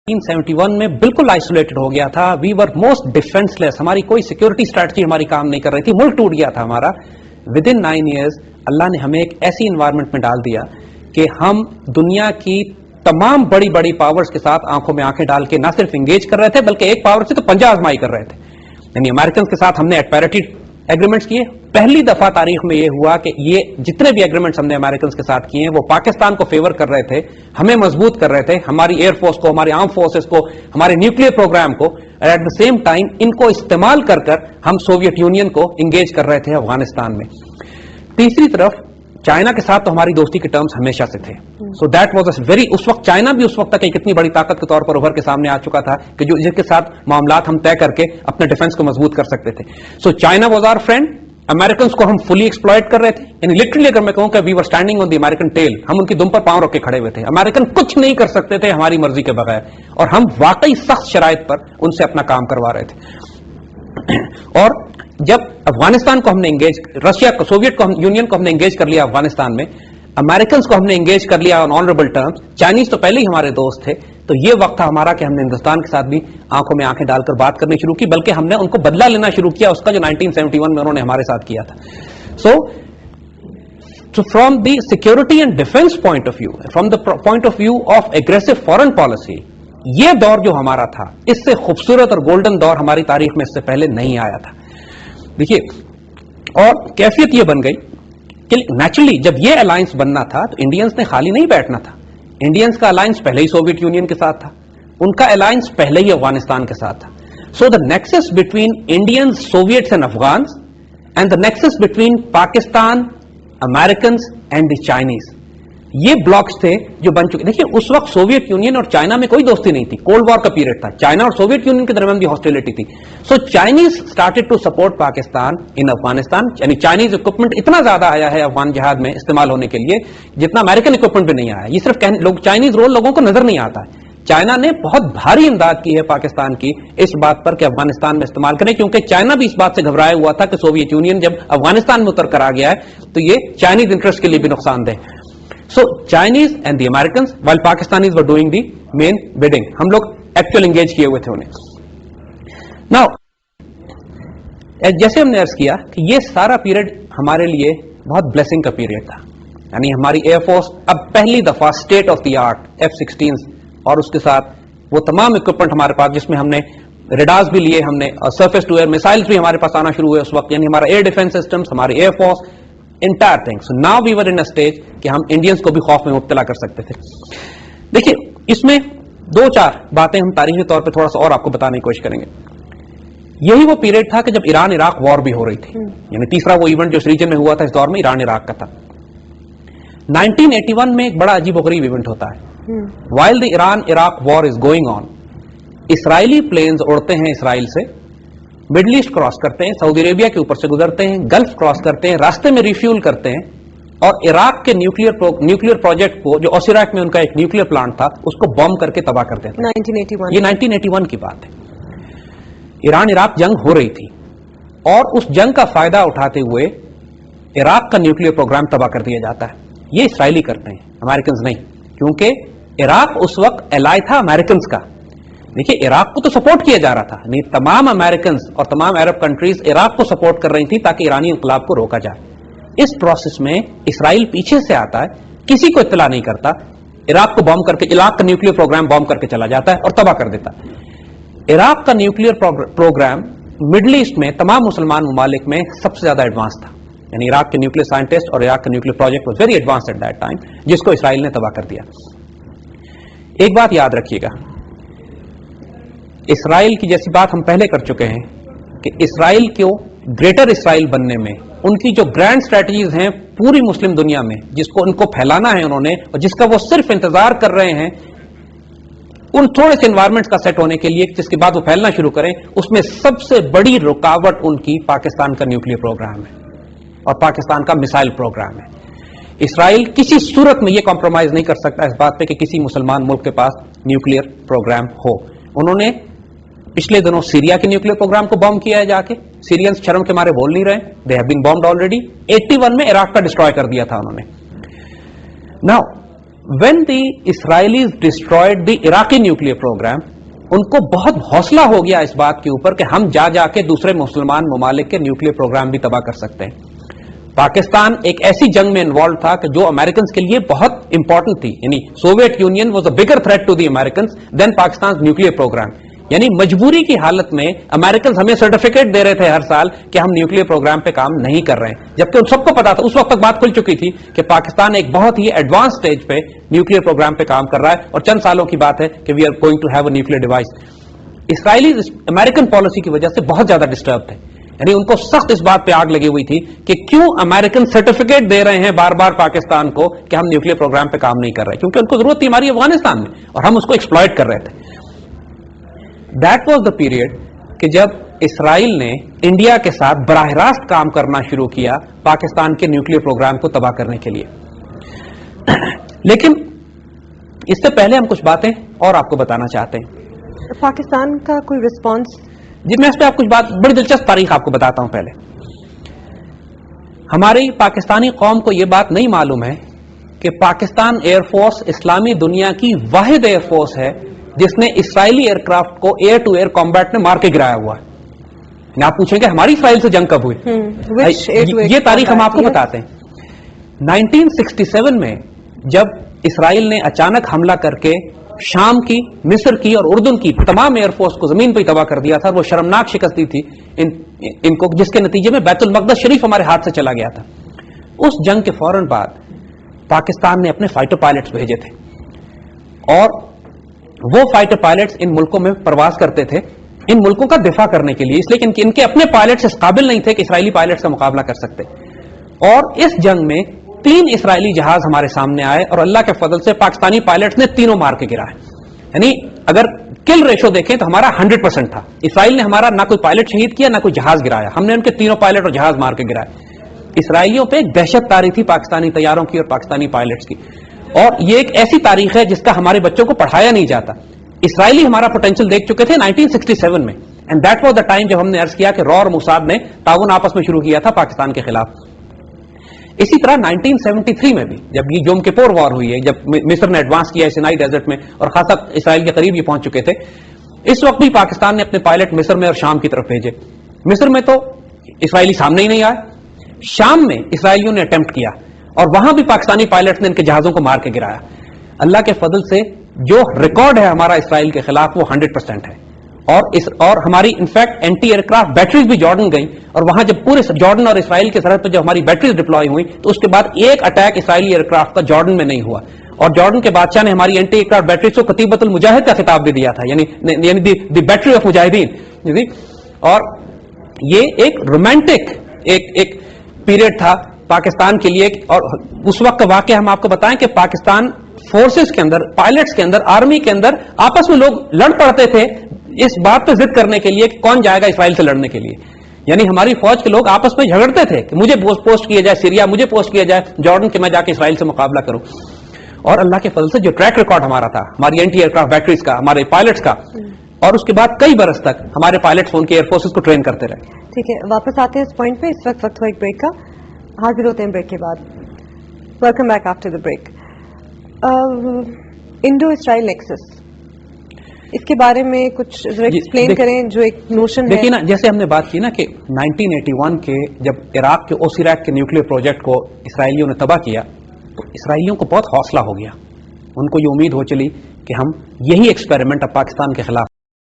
1971 में बिल्कुल आइसोलेटेड हो गया था. वी वर मोस्ट डिफेंसलेस, हमारी कोई सिक्योरिटी स्ट्रैटेजी हमारी काम नहीं कर रही थी, मुल्क टूट गया था हमारा. विद इन 9 years अल्लाह ने हमें एक ऐसी इन्वायरमेंट में डाल दिया कि हम दुनिया की तमाम बड़ी बड़ी पावर्स के साथ आंखों में आंखें डाल के ना सिर्फ इंगेज कर रहे थे बल्कि एक पावर से तो पंजा आजमाई कर रहे थे. यानी अमेरिकन के साथ हमने एट पैरिटी एग्रीमेंट्स किए. पहली दफा तारीख में यह हुआ कि ये जितने भी एग्रीमेंट्स हमने अमेरिकन के साथ किए हैं वो पाकिस्तान को फेवर कर रहे थे, हमें मजबूत कर रहे थे, हमारी एयरफोर्स को, हमारी आर्म फोर्सेस को, हमारे न्यूक्लियर प्रोग्राम को. एट द सेम टाइम इनको इस्तेमाल कर हम सोवियत यूनियन को इंगेज कर रहे थे अफगानिस्तान में. तीसरी तरफ चाइना के साथ तो हमारी दोस्ती के टर्म्स हमेशा से थे. So that was a very, उस वक्त चाइना भी उस वक्त तक एक इतनी बड़ी ताकत के तौर पर उभर के सामने आ चुका था कि जो जिसके साथ मामलात हम तय करके अपने डिफेंस को मजबूत कर सकते थे. So China was our friend. American को हम फुली एक्सप्लॉइट कर रहे थे. यानी लिटरली अगर मैं कहूं कि we were standing on the American tail, हम उनकी दुम पर पांव रख के खड़े हुए थे. अमेरिकन कुछ नहीं कर सकते थे हमारी मर्जी के बगैर, और हम वाकई सख्त शराइत पर उनसे अपना काम करवा रहे थे. और जब अफगानिस्तान को हमने इंगेज, रशिया को, सोवियत को, यूनियन को हमने इंगेज कर लिया अफगानिस्तान में, अमेरिकन को हमने इंगेज कर लिया ऑन ऑनरेबल टर्म्स, चाइनीज तो पहले ही हमारे दोस्त थे, तो ये वक्त था हमारा कि हमने हिंदुस्तान के साथ भी आंखों में आंखें डालकर बात करनी शुरू की, बल्कि हमने उनको बदला लेना शुरू किया उसका जो 1971 में उन्होंने हमारे साथ किया था. So from the security and defense point of view, from the point of view of aggressive foreign policy, ये दौर जो हमारा था, इससे खूबसूरत और गोल्डन दौर हमारी तारीख में इससे पहले नहीं आया था. देखिए, और कैफियत ये बन गई कि नेचुरली जब ये अलायंस बनना था तो इंडियंस ने खाली नहीं बैठना था. इंडियंस का अलायंस पहले ही सोवियत यूनियन के साथ था, उनका अलायंस पहले ही अफगानिस्तान के साथ था. So the nexus between Indians, Soviets and Afghans, and the nexus between Pakistan, American and the Chinese, ये ब्लॉक्स थे जो बन चुके. देखिए, उस वक्त सोवियत यूनियन और चाइना में कोई दोस्ती नहीं थी, कोल्ड वॉर का पीरियड था, चाइना और सोवियत यूनियन के दरमियान भी हॉस्टिलिटी थी. So Chinese started to support Pakistan in Afghanistan. यानी चाइनीज इक्विपमेंट इतना ज्यादा आया है अफगान जिहाद में इस्तेमाल होने के लिए जितना अमेरिकन इक्विपमेंट भी नहीं आया. ये सिर्फ लोग, चाइनीज रोल लोगों को नजर नहीं आता है. चाइना ने बहुत भारी इमदाद की है पाकिस्तान की इस बात पर कि अफगानिस्तान में इस्तेमाल करें, क्योंकि चाइना भी इस बात से घबराया हुआ था कि सोवियत यूनियन जब अफगानिस्तान में उतर कर आ गया है तो ये चाइनीज इंटरेस्ट के लिए भी नुकसानदेह. So Chinese and the Americans, while Pakistanis were doing the main bidding, हम लोग एक्चुअल इंगेज किए हुए थे उन्हें. Now, जैसे हमने अर्ज किया कि ये सारा पीरियड हमारे लिए बहुत ब्लेसिंग का पीरियड था. यानी हमारी एयरफोर्स अब पहली दफा state of the art F-16 और उसके साथ वो तमाम इक्विपमेंट हमारे पास, जिसमें हमने रेडार्स भी लिए, हमने सरफेस टू एयर मिसाइल्स भी हमारे पास आना शुरू हुए उस वक्त. यानी हमारा एयर डिफेंस सिस्टम्स, हमारी air force, entire thing. So now we were in a stage कि हम इंडियंस को भी खौफ में मुब्तला कर सकते थे. देखिए, इसमें 2-4 बातें हम तारीखी तौर पे थोड़ा सा और आपको बताने की कोशिश करेंगे. यही वो पीरियड था कि जब ईरान इराक वॉर भी हो रही थी. यानी तीसरा वो इवेंट जो इस रीजन में हुआ था इस दौर में ईरान इराक का था. 1981 में एक बड़ा अजीबोगरीब इवेंट होता है. While the Iran Iraq war is going on, Israeli planes उड़ते हैं इसराइल से, मिडल ईस्ट क्रॉस करते हैं, सऊदी अरेबिया के ऊपर से गुजरते हैं, गल्फ क्रॉस करते हैं, रास्ते में रिफ्यूल करते हैं, और इराक के न्यूक्लियर प्रोजेक्ट को, जो ओसिराक में उनका एक न्यूक्लियर प्लांट था, उसको बॉम्ब करके तबाह कर देते हैं. 1981, ये 1981 की बात है. ईरान इराक जंग हो रही थी और उस जंग का फायदा उठाते हुए इराक का न्यूक्लियर प्रोग्राम तबाह कर दिया जाता है. ये इसराइली करते हैं, अमेरिकन नहीं, क्योंकि इराक उस वक्त एलाई था अमेरिकन का. देखिए, इराक को तो सपोर्ट किया जा रहा था, नहीं, तमाम अमेरिकन और तमाम अरब कंट्रीज इराक को सपोर्ट कर रही थी ताकि ईरानी इंकलाब को रोका जाए. इस प्रोसेस में इसराइल पीछे से आता है, किसी को इत्तला नहीं करता, इराक को बॉम्ब करके, इराक का न्यूक्लियर प्रोग्राम बॉम्ब करके चला जाता है और तबाह कर देता है. इराक का न्यूक्लियर प्रोग्राम मिडल ईस्ट में तमाम मुसलमान ममालिक में सबसे ज्यादा एडवांस था. यानी इराक के न्यूक्लियर साइंटिस्ट और इराक का nuclear project was very advance at that time, जिसको इसराइल ने तबाह कर दिया. एक बात याद रखिएगा, इसराइल की जैसी बात हम पहले कर चुके हैं कि इसराइल को ग्रेटर इसराइल बनने में उनकी जो ग्रैंड स्ट्रेटजीज हैं पूरी मुस्लिम दुनिया में, जिसको उनको फैलाना है उन्होंने, और जिसका वो सिर्फ इंतजार कर रहे हैं उन थोड़े से एनवायरमेंट्स का सेट होने के लिए जिसके बाद वो फैलना शुरू करें, उसमें सबसे बड़ी रुकावट उनकी पाकिस्तान का न्यूक्लियर प्रोग्राम है और पाकिस्तान का मिसाइल प्रोग्राम है. इसराइल किसी सूरत में ये कॉम्प्रोमाइज नहीं कर सकता इस बात पे कि किसी मुसलमान मुल्क के पास न्यूक्लियर प्रोग्राम हो. उन्होंने पिछले दिनों सीरिया के न्यूक्लियर प्रोग्राम को बॉम्ब किया है जाके, सीरियंस शर्म के मारे बोल नहीं रहे, they have been bombed already. 81 में इराक का डिस्ट्रॉय कर दिया था उन्होंने. Now when the Israelis destroyed the Iraqi nuclear program, ان کو بہت حوصلہ ہو گیا اس بات کے اوپر کہ ہم جا کے دوسرے مسلمان ممالک کے نیوکلیر پروگرام بھی تباہ کر سکتے ہیں. پاکستان ایک ایسی جنگ میں انوالو تھا کہ جو امریکنز کے لیے بہت امپورٹنٹ تھی. یعنی Soviet Union was a bigger threat to the Americans then Pakistan nuclear program. یعنی مجبوری کی حالت میں امریکنز ہمیں سرٹیفکیٹ دے رہے تھے ہر سال کہ ہم نیوکلیر پروگرام پہ کام نہیں کر رہے ہیں, جبکہ ان سب کو پتا تھا, اس وقت تک بات کھل چکی تھی کہ پاکستان ایک بہت ہی ایڈوانس سٹیج پہ نیوکلیر پروگرام پہ کام کر رہا ہے, اور چند سالوں کی بات ہے کہ we are going to have a nuclear device. Israeli American policy کی وجہ سے بہت زیادہ ڈسٹرب تھے. یعنی ان کو سخت اس بات پہ آگ لگی ہوئی تھی کہ کیوں امریکن سرٹیفکیٹ دے رہے ہیں بار بار پاکستان کو کہ ہم نیوکلیر پروگرام پہ کام نہیں کر رہے, کیونکہ ان کو ضرورت تھی ہماری افغانستان میں اور ہم اس کو ایکسپلائٹ کر رہے تھے. دیٹ واز دا پیریڈ کہ جب اسرائیل نے انڈیا کے ساتھ براہ راست کام کرنا شروع کیا پاکستان کے نیوکلیر پروگرام کو تباہ کرنے کے لیے. لیکن اس سے پہلے ہم کچھ باتیں اور آپ کو بتانا چاہتے ہیں. پاکستان کا کوئی رسپانس؟ جی میں اس پہ آپ کچھ بات, بڑی دلچسپ تاریخ آپ کو بتاتا ہوں. پہلے ہماری پاکستانی قوم کو یہ بات نہیں معلوم ہے کہ پاکستان ایئر فورس اسلامی دنیا کی واحد ایئر فورس ہے جس نے اسرائیلی ایئر کرافٹ کو ایئر ٹو ایئر کمبیٹ میں مار کے گرایا ہوا ہے. آپ پوچھیں کہ ہماری اسرائیل سے جنگ کب ہوئی, یہ تاریخ ہم آپ کو بتاتے ہیں. 1967 میں جب اسرائیل نے اچانک حملہ کر کے شام کی, مصر کی اور اردن کی تمام ایئر فورس کو زمین پہ تباہ کر دیا تھا, اور وہ شرمناک شکست دی تھی ان کو, جس کے نتیجے میں بیت المقدس شریف ہمارے ہاتھ سے چلا گیا تھا. اس جنگ کے فوراً بعد پاکستان نے اپنے فائٹر پائلٹس بھیجے تھے, اور وہ فائٹر پائلٹس ان ملکوں میں پرواز کرتے تھے ان ملکوں کا دفاع کرنے کے لیے, اس لیے کہ ان کے اپنے پائلٹس اس قابل نہیں تھے کہ اسرائیلی پائلٹس کا مقابلہ کر سکتے. اور اس جنگ میں 3 اسرائیلی جہاز ہمارے سامنے آئے, اور اللہ کے فضل سے پاکستانی پائلٹس نے تینوں مار کے گرائے. یعنی اگر کل ریشو دیکھیں تو ہمارا 100% تھا. اسرائیل نے ہمارا نہ کوئی پائلٹ شہید کیا نہ کوئی جہاز گرایا, ہم نے ان کے تینوں پائلٹ اور جہاز مار کے گرائے. اسرائیلیوں پہ ایک دہشت تاری تھی پاکستانی طیاروں کی اور پاکستانی پائلٹس کی, اور یہ ایک ایسی تاریخ ہے جس کا ہمارے بچوں کو پڑھایا نہیں جاتا. اسرائیلی ہمارا پوٹینشیل دیکھ چکے تھے 1967 میں, and that was the time جب ہم نے عرض کیا کہ را اور موساد نے تعاون آپس میں شروع کیا تھا پاکستان کے خلاف. اسی طرح 1973 میں بھی جب یہ یوم کپور وار ہوئی ہے, جب مصر نے ایڈوانس کیا ہے سینائی ڈیزرٹ میں اور خاصا اسرائیل کے قریب یہ پہنچ چکے تھے, اس وقت بھی پاکستان نے اپنے پائلٹ مصر میں اور شام کی طرف بھیجے. مصر میں تو اسرائیلی سامنے ہی نہیں آئے, شام میں اسرائیلیوں نے اٹیمپٹ کیا اور وہاں بھی پاکستانی پائلٹس نے ان کے جہازوں کو مار کے گرایا. اللہ کے فضل سے جو ریکارڈ ہے ہمارا اسرائیل کے خلاف وہ 100% ہے, اور ہماری in fact anti aircraft batteries بھی جارڈن گئیں, اور وہاں جب پورے جارڈن اور اسرائیل کی سرحد پہ جب ہماری بیٹریز ڈپلوائے ہوئی تو اس کے بعد ایک اٹیک اسرائیلی ایئر کرافٹ کا جارڈن میں نہیں ہوا, اور جارڈن کے بادشاہ نے ہماری اینٹی ایئر کرافٹ بیٹریز کو کتیبۃ المجاہد کا خطاب بھی دیا تھا, یعنی دی بیٹری آف مجاہدین. اور یہ ایک رومانٹک ایک پیریڈ تھا پاکستان کے لیے. اور اس وقت کا واقعہ ہم آپ کو بتائیں کہ پاکستان فورسز کے اندر, پائلٹس کے اندر, آرمی کے اندر آپس میں لوگ لڑ پڑتے تھے اس بات پہ ضد کرنے کے لیے کہ کون جائے گا اسرائیل سے لڑنے کے لیے. یعنی ہماری فوج کے لوگ آپس میں جھگڑتے تھے کہ مجھے پوسٹ کیا جائے سیریا, مجھے پوسٹ کیا جائے جارڈن, کہ میں جا کے اسرائیل سے مقابلہ کروں. اور اللہ کے فضل سے جو ٹریک ریکارڈ ہمارا تھا ہماری اینٹی ایئر کرافٹ بیٹریز کا, ہمارے پائلٹس کا, اور اس کے بعد کئی برس تک ہمارے پائلٹس ان کے ایئر فورسز کو ٹرین کرتے رہے. ٹھیک ہے, واپس آتے ہیں اس پوائنٹ پہ. اس وقت ہوا ایک بریک کا, حاضر ہوتے ہیں بریک کے بعد. Welcome back after the break. Indo Israel nexus, اس کے بارے میں کچھ ایکسپلین کریں, جو ایک نوشن ہے. دیکھیے نا, جیسے ہم نے بات کی نا کہ 1981 کے جب عراق کے اوسیریک کے نیوکلیر پروجیکٹ کو اسرائیلیوں نے تباہ کیا تو اسرائیلیوں کو بہت حوصلہ ہو گیا, ان کو یہ امید ہو چلی کہ ہم یہی ایکسپیریمنٹ اب پاکستان کے خلاف